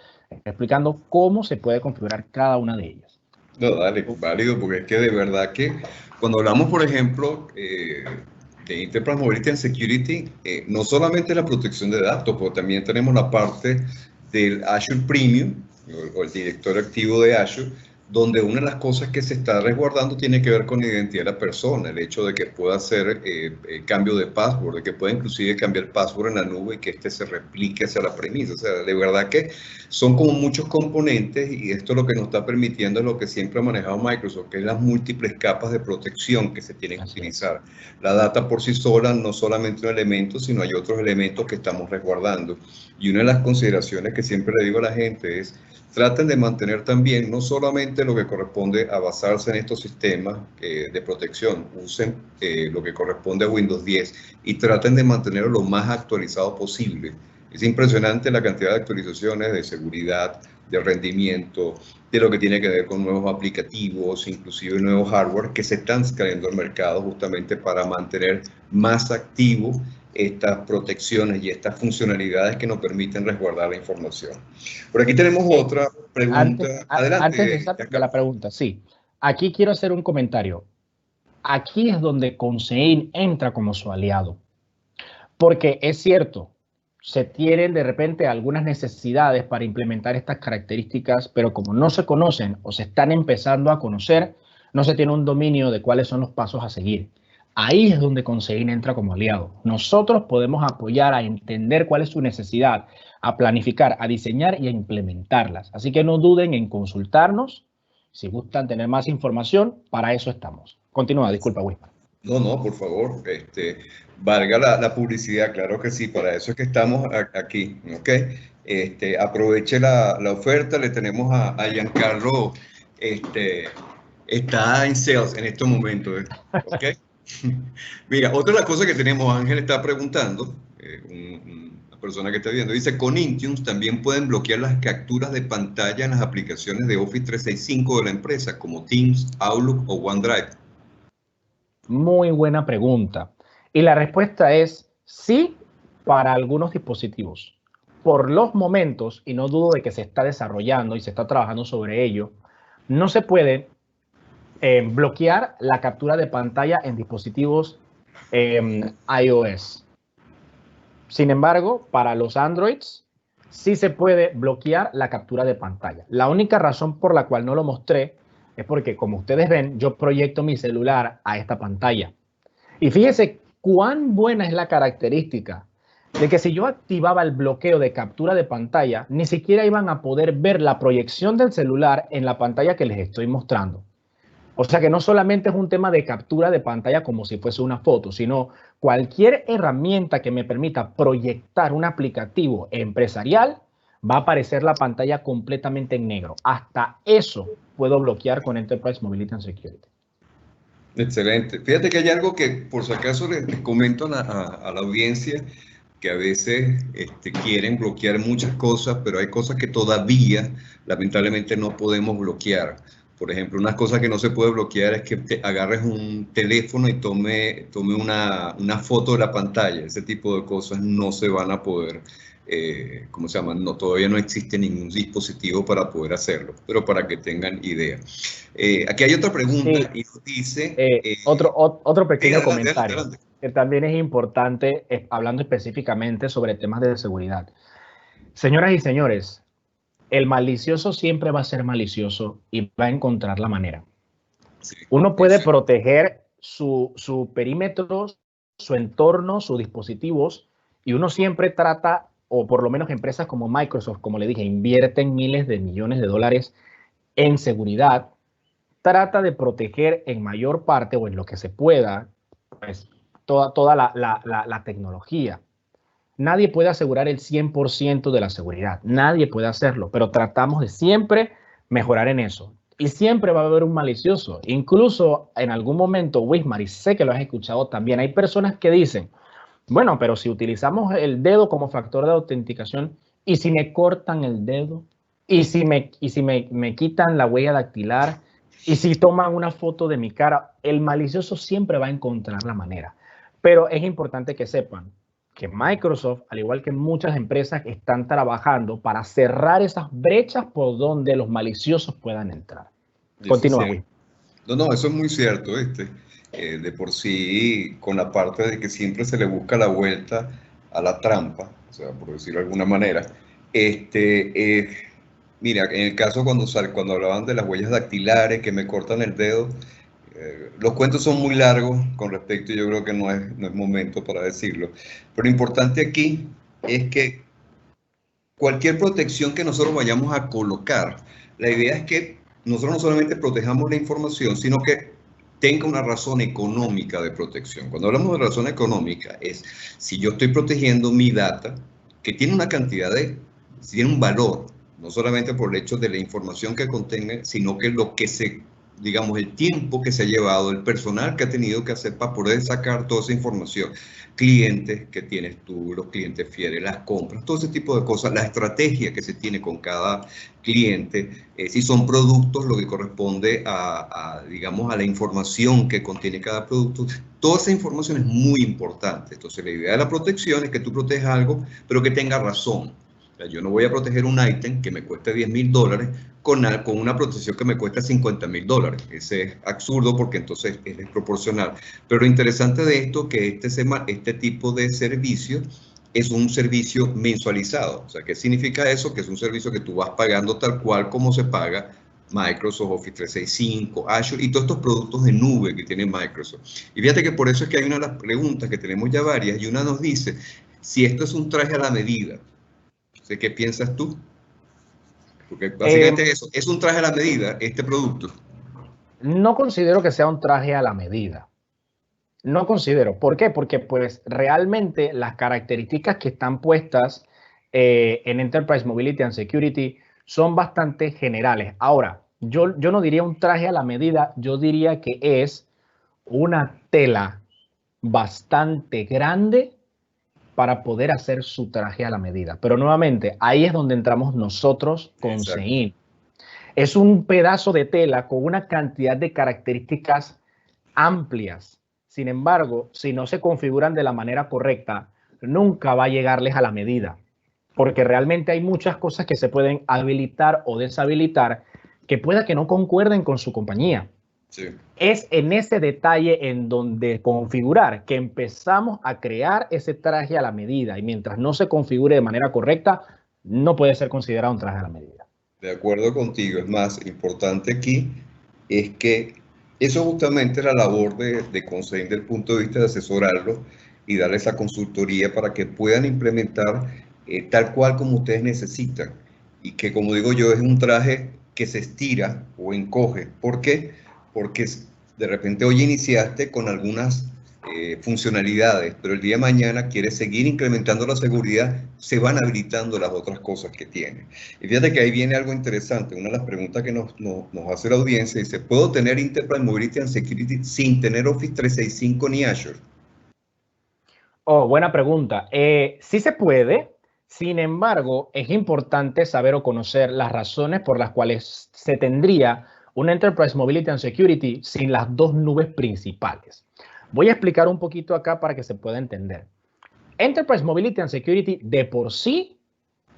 explicando cómo se puede configurar cada una de ellas. No, dale, válido, porque es que de verdad que cuando hablamos, por ejemplo, de Enterprise Mobility and Security, no solamente la protección de datos, pero también tenemos la parte del Azure Premium o el directorio activo de Azure, donde una de las cosas que se está resguardando tiene que ver con la identidad de la persona, el hecho de que pueda hacer cambio de password, de que pueda inclusive cambiar el password en la nube y que este se replique hacia la premisa. O sea, de verdad que son como muchos componentes y esto lo que nos está permitiendo es lo que siempre ha manejado Microsoft, que es las múltiples capas de protección que se tienen que utilizar. La data por sí sola no solamente un elemento, sino hay otros elementos que estamos resguardando. Y una de las consideraciones que siempre le digo a la gente es, traten de mantener también no solamente lo que corresponde a basarse en estos sistemas de protección, usen lo que corresponde a Windows 10 y traten de mantenerlo lo más actualizado posible. Es impresionante la cantidad de actualizaciones de seguridad, de rendimiento, de lo que tiene que ver con nuevos aplicativos, inclusive nuevos hardware que se están saliendo al mercado justamente para mantener más activo estas protecciones y estas funcionalidades que nos permiten resguardar la información. Por aquí tenemos otra pregunta. Adelante. Antes de la pregunta, sí. Aquí quiero hacer un comentario. Aquí es donde Consein entra como su aliado. Porque es cierto, se tienen de repente algunas necesidades para implementar estas características, pero como no se conocen o se están empezando a conocer, no se tiene un dominio de cuáles son los pasos a seguir. Ahí es donde Consein entra como aliado. Nosotros podemos apoyar a entender cuál es su necesidad, a planificar, a diseñar y a implementarlas. Así que no duden en consultarnos. Si gustan tener más información, para eso estamos. Continúa, disculpa, Wismar. No, por favor, valga la publicidad, claro que sí, para eso es que estamos aquí, ¿ok? Aproveche la oferta, le tenemos a Giancarlo, está en sales en estos momentos, ¿ok? Mira, otra de las cosas que tenemos, Ángel está preguntando, una persona que está viendo, dice, con Intune también pueden bloquear las capturas de pantalla en las aplicaciones de Office 365 de la empresa, como Teams, Outlook o OneDrive. Muy buena pregunta. Y la respuesta es sí para algunos dispositivos. Por los momentos, y no dudo de que se está desarrollando y se está trabajando sobre ello, no se puede bloquear la captura de pantalla en dispositivos iOS. Sin embargo, para los Androids sí se puede bloquear la captura de pantalla. La única razón por la cual no lo mostré es porque, como ustedes ven, yo proyecto mi celular a esta pantalla. Y fíjese cuán buena es la característica de que si yo activaba el bloqueo de captura de pantalla, ni siquiera iban a poder ver la proyección del celular en la pantalla que les estoy mostrando. O sea que no solamente es un tema de captura de pantalla como si fuese una foto, sino cualquier herramienta que me permita proyectar un aplicativo empresarial, va a aparecer la pantalla completamente en negro. Hasta eso puedo bloquear con Enterprise Mobility and Security. Excelente. Fíjate que hay algo que, por si acaso, les comento a la audiencia, que a veces quieren bloquear muchas cosas, pero hay cosas que todavía, lamentablemente, no podemos bloquear. Por ejemplo, una cosa que no se puede bloquear es que agarres un teléfono y tome una foto de la pantalla. Ese tipo de cosas no se van a poder, ¿cómo se llama? No, todavía no existe ningún dispositivo para poder hacerlo, pero para que tengan idea. Aquí hay otra pregunta y dice... otro pequeño adelante, comentario adelante. que también es importante, hablando específicamente sobre temas de seguridad. Señoras y señores, el malicioso siempre va a ser malicioso y va a encontrar la manera. Sí, uno puede proteger su perímetro, su entorno, sus dispositivos, y uno siempre trata, o por lo menos empresas como Microsoft, como le dije, invierten miles de millones de dólares en seguridad, trata de proteger en mayor parte o en lo que se pueda, pues, toda la tecnología. Nadie puede asegurar el 100% de la seguridad, nadie puede hacerlo, pero tratamos de siempre mejorar en eso. Y siempre va a haber un malicioso. Incluso en algún momento, Wismar, y sé que lo has escuchado también, hay personas que dicen, bueno, pero si utilizamos el dedo como factor de autenticación, ¿y si me cortan el dedo? ¿Y si me quitan la huella dactilar? ¿Y si toman una foto de mi cara? El malicioso siempre va a encontrar la manera. Pero es importante que sepan que Microsoft, al igual que muchas empresas, están trabajando para cerrar esas brechas por donde los maliciosos puedan entrar. Eso es Continúa, cierto. Will. No, eso es muy cierto, de por sí, con la parte de que siempre se le busca la vuelta a la trampa, o sea, por decirlo de alguna manera. Mira, en el caso cuando hablaban de las huellas dactilares que me cortan el dedo, los cuentos son muy largos con respecto, yo creo que no es momento para decirlo. Pero lo importante aquí es que cualquier protección que nosotros vayamos a colocar, la idea es que nosotros no solamente protejamos la información, sino que tenga una razón económica de protección. Cuando hablamos de razón económica es si yo estoy protegiendo mi data, que tiene una cantidad tiene un valor, no solamente por el hecho de la información que contenga, sino que lo que digamos, el tiempo que se ha llevado, el personal que ha tenido que hacer para poder sacar toda esa información, clientes que tienes tú, los clientes fieles, las compras, todo ese tipo de cosas, la estrategia que se tiene con cada cliente, si son productos, lo que corresponde digamos, a la información que contiene cada producto, toda esa información es muy importante. Entonces, la idea de la protección es que tú protejas algo, pero que tenga razón. O sea, yo no voy a proteger un ítem que me cueste $10,000 con una protección que me cuesta $50,000. Ese es absurdo porque entonces es desproporcional. Pero lo interesante de esto es que este tipo de servicio es un servicio mensualizado. O sea, ¿qué significa eso? Que es un servicio que tú vas pagando tal cual como se paga Microsoft Office 365, Azure y todos estos productos de nube que tiene Microsoft. Y fíjate que por eso es que hay una de las preguntas que tenemos ya varias y una nos dice si esto es un traje a la medida. ¿Qué piensas tú? Porque básicamente es un traje a la medida, este producto. No considero que sea un traje a la medida. No considero. ¿Por qué? Porque pues realmente las características que están puestas en Enterprise Mobility and Security son bastante generales. Ahora, yo no diría un traje a la medida, yo diría que es una tela bastante grande para poder hacer su traje a la medida. Pero nuevamente, ahí es donde entramos nosotros con CEIN. Es un pedazo de tela con una cantidad de características amplias. Sin embargo, si no se configuran de la manera correcta, nunca va a llegarles a la medida, porque realmente hay muchas cosas que se pueden habilitar o deshabilitar que pueda que no concuerden con su compañía. Sí. Es en ese detalle en donde configurar que empezamos a crear ese traje a la medida, y mientras no se configure de manera correcta, no puede ser considerado un traje a la medida. De acuerdo contigo. Es más, importante aquí es que eso justamente es la labor de Consejo desde el punto de vista de asesorarlos y darles esa consultoría para que puedan implementar tal cual como ustedes necesitan. Y que, como digo yo, es un traje que se estira o encoge. ¿Por qué? Porque de repente hoy iniciaste con algunas funcionalidades, pero el día de mañana quieres seguir incrementando la seguridad, se van habilitando las otras cosas que tiene. Y fíjate que ahí viene algo interesante. Una de las preguntas que nos hace la audiencia dice, ¿puedo tener Enterprise Mobility and Security sin tener Office 365 ni Azure? Oh, buena pregunta. Sí se puede. Sin embargo, es importante saber o conocer las razones por las cuales se tendría un Enterprise Mobility and Security sin las dos nubes principales. Voy a explicar un poquito acá para que se pueda entender. Enterprise Mobility and Security de por sí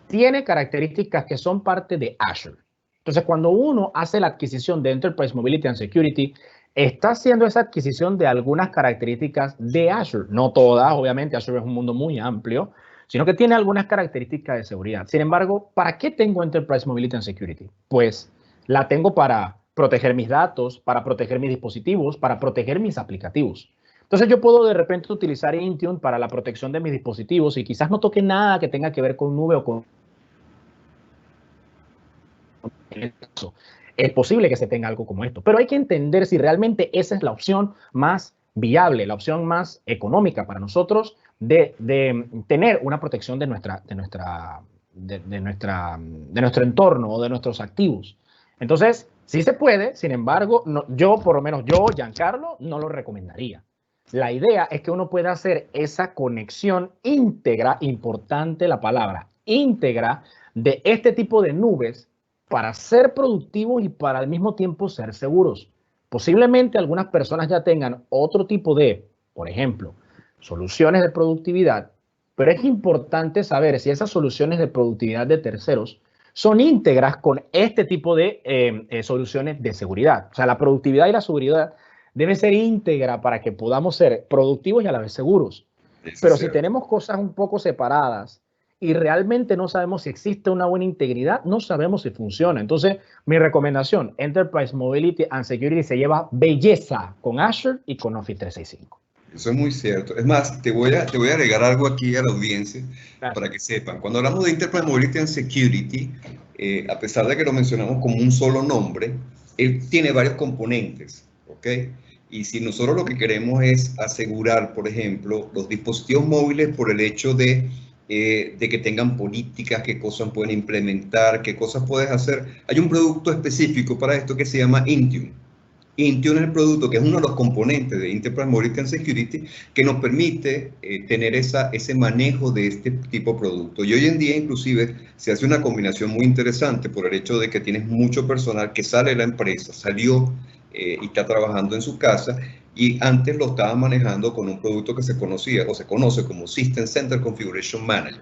tiene características que son parte de Azure. Entonces, cuando uno hace la adquisición de Enterprise Mobility and Security, está haciendo esa adquisición de algunas características de Azure. No todas, obviamente, Azure es un mundo muy amplio, sino que tiene algunas características de seguridad. Sin embargo, ¿para qué tengo Enterprise Mobility and Security? Pues la tengo para proteger mis datos, para proteger mis dispositivos, para proteger mis aplicativos. Entonces yo puedo de repente utilizar Intune para la protección de mis dispositivos y quizás no toque nada que tenga que ver con nube o con... Es posible que se tenga algo como esto, pero hay que entender si realmente esa es la opción más viable, la opción más económica para nosotros de tener una protección de nuestro entorno o de nuestros activos. Entonces, sí se puede, sin embargo, no, yo, por lo menos yo, Giancarlo, no lo recomendaría. La idea es que uno pueda hacer esa conexión íntegra, importante la palabra, íntegra de este tipo de nubes para ser productivos y para al mismo tiempo ser seguros. Posiblemente algunas personas ya tengan otro tipo de, por ejemplo, soluciones de productividad, pero es importante saber si esas soluciones de productividad de terceros son íntegras con este tipo de soluciones de seguridad. O sea, la productividad y la seguridad debe ser íntegra para que podamos ser productivos y a la vez seguros. Pero si tenemos cosas un poco separadas y realmente no sabemos si existe una buena integridad, no sabemos si funciona. Entonces, mi recomendación, Enterprise Mobility and Security se lleva belleza con Azure y con Office 365. Eso es muy cierto. Es más, te voy a agregar algo aquí a la audiencia para que sepan. Cuando hablamos de Enterprise Mobility and Security, a pesar de que lo mencionamos como un solo nombre, él tiene varios componentes, ¿ok? Y si nosotros lo que queremos es asegurar, por ejemplo, los dispositivos móviles por el hecho de que tengan políticas, qué cosas pueden implementar, qué cosas puedes hacer, hay un producto específico para esto que se llama Intune. Intune es el producto que es uno de los componentes de Enterprise Mobility and Security que nos permite tener ese manejo de este tipo de producto. Y hoy en día inclusive se hace una combinación muy interesante por el hecho de que tienes mucho personal que sale de la empresa, salió y está trabajando en su casa y antes lo estaba manejando con un producto que se conocía o se conoce como System Center Configuration Manager.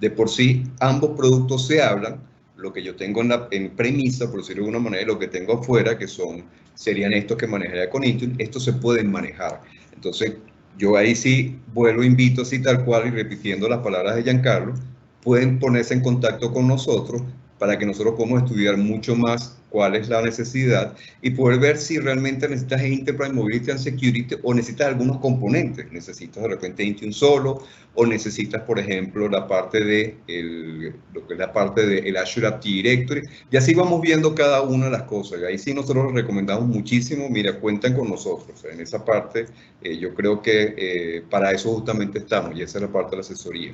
De por sí ambos productos se hablan. Lo que yo tengo en premisa, por decirlo de alguna manera, lo que tengo afuera, que serían estos que manejaría con Intune, estos se pueden manejar. Entonces, yo ahí sí vuelvo, invito así tal cual y repitiendo las palabras de Giancarlo, pueden ponerse en contacto con nosotros para que nosotros podamos estudiar mucho más cuál es la necesidad y poder ver si realmente necesitas Enterprise Mobility and Security o necesitas algunos componentes. Necesitas de repente Intune solo o necesitas, por ejemplo, la parte de lo que es la parte del Azure Active Directory. Y así vamos viendo cada una de las cosas. Y ahí sí nosotros los recomendamos muchísimo. Mira, cuentan con nosotros. En esa parte yo creo que para eso justamente estamos y esa es la parte de la asesoría.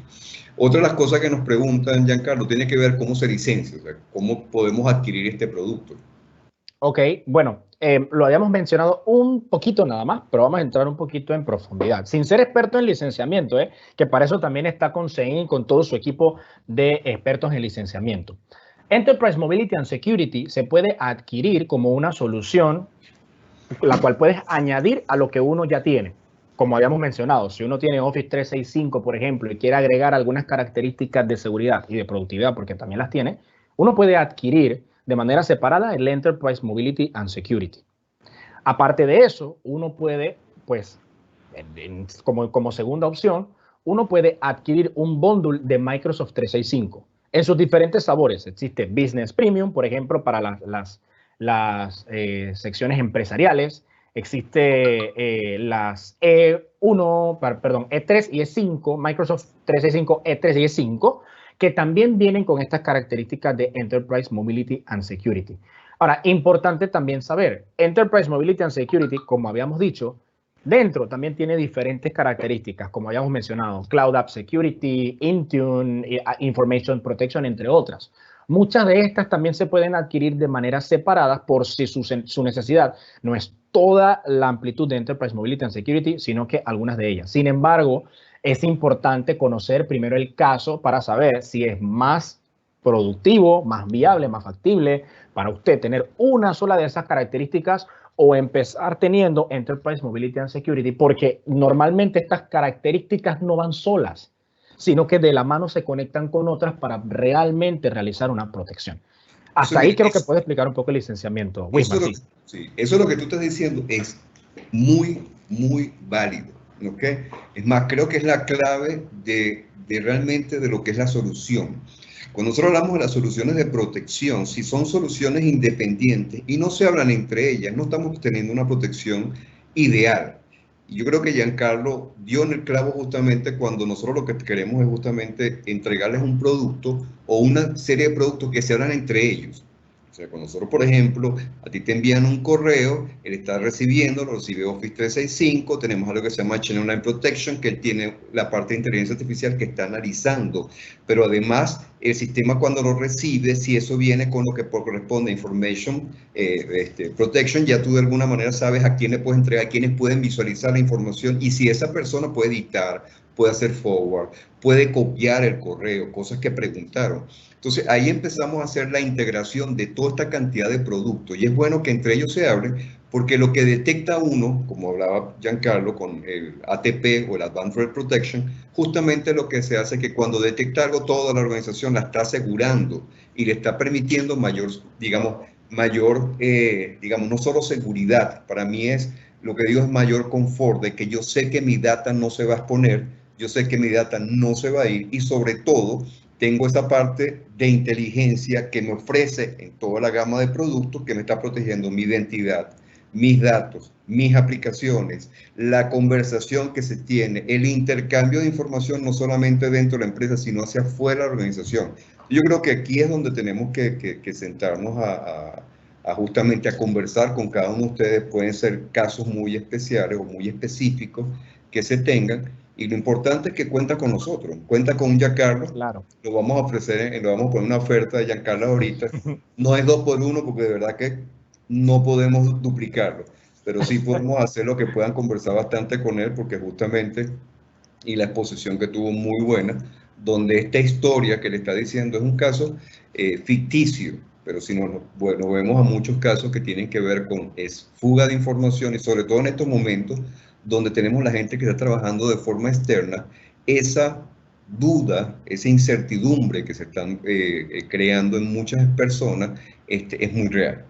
Otra de las cosas que nos preguntan, Giancarlo, tiene que ver cómo se licencia, o sea, cómo podemos adquirir este producto. Ok, bueno, lo habíamos mencionado un poquito nada más, pero vamos a entrar un poquito en profundidad. Sin ser experto en licenciamiento, que para eso también está con Sein y con todo su equipo de expertos en licenciamiento. Enterprise Mobility and Security se puede adquirir como una solución la cual puedes añadir a lo que uno ya tiene. Como habíamos mencionado, si uno tiene Office 365, por ejemplo, y quiere agregar algunas características de seguridad y de productividad, porque también las tiene, uno puede adquirir de manera separada el Enterprise Mobility and Security. Aparte de eso, uno puede, pues, como segunda opción, uno puede adquirir un bundle de Microsoft 365. en sus diferentes sabores. Existe Business Premium, por ejemplo, para las secciones empresariales. Existe las E1, perdón, E3 y E5, Microsoft 365, E3 y E5, que también vienen con estas características de Enterprise Mobility and Security. Ahora, importante también saber, Enterprise Mobility and Security, como habíamos dicho, dentro también tiene diferentes características, como habíamos mencionado, Cloud App Security, Intune, Information Protection, entre otras. Muchas de estas también se pueden adquirir de manera separada por si su necesidad no es toda la amplitud de Enterprise Mobility and Security, sino que algunas de ellas. Sin embargo, es importante conocer primero el caso para saber si es más productivo, más viable, más factible para usted tener una sola de esas características o empezar teniendo Enterprise Mobility and Security, porque normalmente estas características no van solas, sino que de la mano se conectan con otras para realmente realizar una protección. Hasta ahí creo que puede explicar un poco el licenciamiento. Wismar, sí. Sí, eso es lo que tú estás diciendo, es muy, muy válido. ¿Okay? Es más, creo que es la clave de realmente de lo que es la solución. Cuando nosotros hablamos de las soluciones de protección, si son soluciones independientes y no se hablan entre ellas, no estamos teniendo una protección ideal. Y yo creo que Giancarlo dio en el clavo justamente cuando nosotros lo que queremos es justamente entregarles un producto o una serie de productos que se hablan entre ellos. O sea, con nosotros, por ejemplo, a ti te envían un correo, él está recibiendo, lo recibe Office 365, tenemos algo que se llama Channel Line Protection, que él tiene la parte de inteligencia artificial que está analizando, pero además el sistema cuando lo recibe, si eso viene con lo que corresponde a Information Protection, ya tú de alguna manera sabes a quién le puedes entregar, a quiénes pueden visualizar la información y si esa persona puede editar, puede hacer forward, puede copiar el correo, cosas que preguntaron. Entonces, ahí empezamos a hacer la integración de toda esta cantidad de productos y es bueno que entre ellos se hablen porque lo que detecta uno, como hablaba Giancarlo con el ATP o el Advanced Threat Protection, justamente lo que se hace es que cuando detecta algo, toda la organización la está asegurando y le está permitiendo mayor, digamos, no solo seguridad, para mí es, lo que digo es mayor confort, de que yo sé que mi data no se va a exponer, yo sé que mi data no se va a ir y sobre todo, tengo esa parte de inteligencia que me ofrece en toda la gama de productos que me está protegiendo mi identidad, mis datos, mis aplicaciones, la conversación que se tiene, el intercambio de información no solamente dentro de la empresa, sino hacia afuera de la organización. Yo creo que aquí es donde tenemos que sentarnos justamente a conversar con cada uno de ustedes. Pueden ser casos muy especiales o muy específicos que se tengan, y lo importante es que cuenta con nosotros, cuenta con Giancarlo. Claro. Lo vamos a ofrecer, lo vamos a poner una oferta de Giancarlo ahorita. No es 2x1 porque de verdad que no podemos duplicarlo, pero sí podemos hacer lo que puedan conversar bastante con él porque justamente, y la exposición que tuvo muy buena, donde esta historia que le está diciendo es un caso ficticio, pero si no, bueno, vemos a muchos casos que tienen que ver con fuga de información y sobre todo en estos momentos donde tenemos la gente que está trabajando de forma externa, esa duda, esa incertidumbre que se están creando en muchas personas es muy real.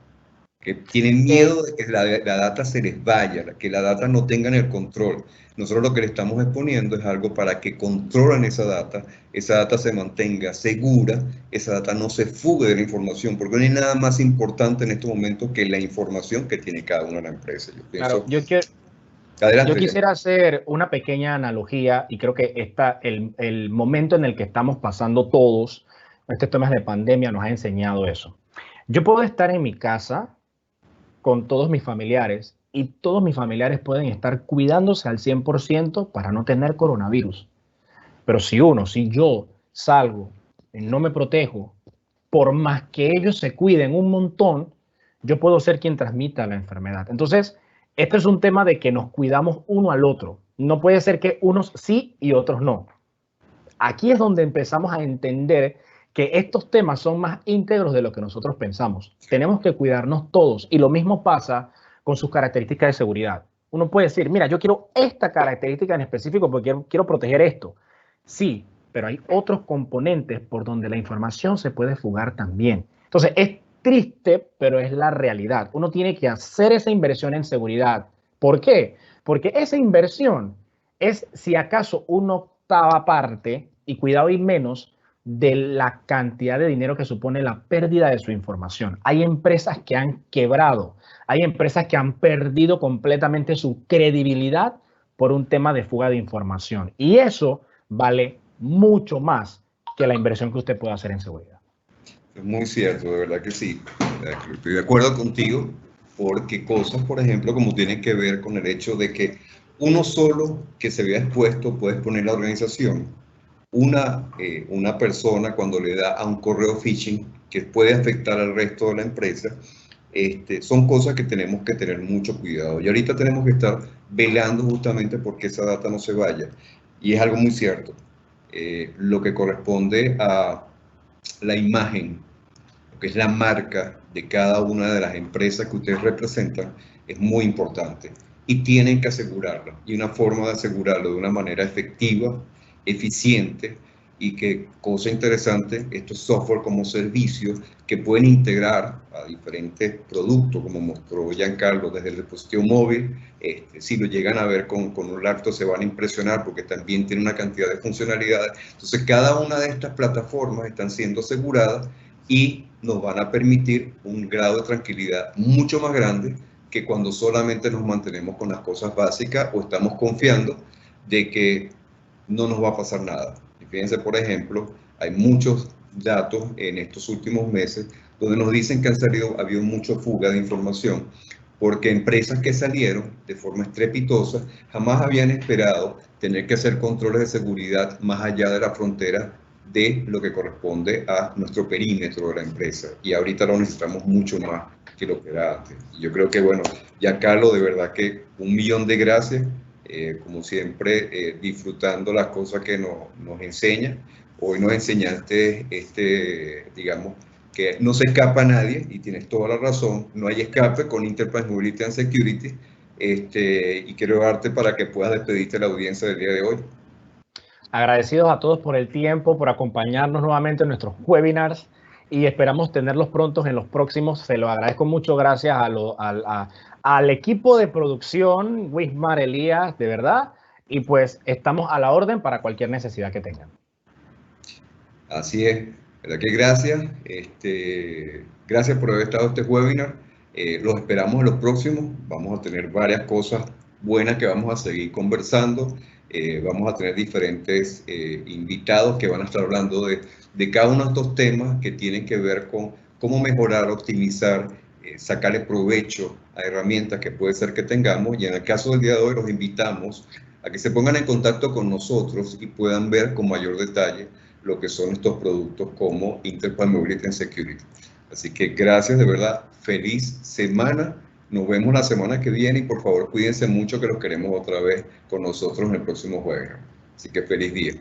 Que tienen miedo de que la data se les vaya, que la data no tengan el control. Nosotros lo que le estamos exponiendo es algo para que controlen esa data se mantenga segura, esa data no se fugue de la información, porque no hay nada más importante en estos momentos que la información que tiene cada una de las empresas. Yo pienso, claro, adelante, yo quisiera hacer una pequeña analogía y creo que el momento en el que estamos pasando todos, estos temas de pandemia nos ha enseñado eso. Yo puedo estar en mi casa con todos mis familiares y todos mis familiares pueden estar cuidándose al 100% para no tener coronavirus. Pero si yo salgo y no me protejo, por más que ellos se cuiden un montón, yo puedo ser quien transmita la enfermedad. Entonces, este es un tema de que nos cuidamos uno al otro. No puede ser que unos sí y otros no. Aquí es donde empezamos a entender que estos temas son más íntegros de lo que nosotros pensamos. Tenemos que cuidarnos todos y lo mismo pasa con sus características de seguridad. Uno puede decir, mira, yo quiero esta característica en específico porque quiero proteger esto. Sí, pero hay otros componentes por donde la información se puede fugar también. Entonces, es triste, pero es la realidad. Uno tiene que hacer esa inversión en seguridad. ¿Por qué? Porque esa inversión es, si acaso, una octava parte, y cuidado y menos, de la cantidad de dinero que supone la pérdida de su información. Hay empresas que han quebrado, hay empresas que han perdido completamente su credibilidad por un tema de fuga de información. Y eso vale mucho más que la inversión que usted pueda hacer en seguridad. Es muy cierto, de verdad que sí. Estoy de acuerdo contigo, porque cosas, por ejemplo, como tienen que ver con el hecho de que uno solo que se vea expuesto puede exponer la organización. Una persona cuando le da a un correo phishing que puede afectar al resto de la empresa, son cosas que tenemos que tener mucho cuidado. Y ahorita tenemos que estar velando justamente porque esa data no se vaya. Y es algo muy cierto. Lo que corresponde a la imagen, lo que es la marca de cada una de las empresas que ustedes representan, es muy importante. Y tienen que asegurarlo. Y una forma de asegurarlo de una manera efectiva, eficiente, y que, cosa interesante, estos software como servicios que pueden integrar a diferentes productos, como mostró Giancarlo, desde el dispositivo móvil. Si lo llegan a ver con un laptop se van a impresionar porque también tiene una cantidad de funcionalidades. Entonces, cada una de estas plataformas están siendo aseguradas y nos van a permitir un grado de tranquilidad mucho más grande que cuando solamente nos mantenemos con las cosas básicas o estamos confiando de que no nos va a pasar nada. Y fíjense, por ejemplo, hay muchos datos en estos últimos meses donde nos dicen que ha habido mucha fuga de información, porque empresas que salieron de forma estrepitosa jamás habían esperado tener que hacer controles de seguridad más allá de la frontera de lo que corresponde a nuestro perímetro de la empresa. Y ahorita lo necesitamos mucho más que lo que era antes. Y yo creo que, bueno, ya Carlos, de verdad que 1.000.000 de gracias. Como siempre, disfrutando las cosas que nos enseña. Hoy nos enseñaste, digamos, que no se escapa a nadie, y tienes toda la razón, no hay escape con Enterprise Mobility and Security, y quiero darte para que puedas despedirte de la audiencia del día de hoy. Agradecidos a todos por el tiempo, por acompañarnos nuevamente en nuestros webinars, y esperamos tenerlos prontos en los próximos. Se lo agradezco mucho, gracias al equipo de producción, Wismar, Elías, de verdad, y pues estamos a la orden para cualquier necesidad que tengan. Así es, ¿verdad que gracias? Gracias por haber estado en este webinar. Los esperamos en los próximos. Vamos a tener varias cosas buenas que vamos a seguir conversando. Vamos a tener diferentes invitados que van a estar hablando de cada uno de estos temas que tienen que ver con cómo mejorar, optimizar, sacarle provecho a herramientas que puede ser que tengamos. Y en el caso del día de hoy los invitamos a que se pongan en contacto con nosotros y puedan ver con mayor detalle lo que son estos productos como Enterprise Mobility and Security. Así que gracias, de verdad, feliz semana. Nos vemos la semana que viene y por favor cuídense mucho, que los queremos otra vez con nosotros en el próximo webinar. Así que feliz día.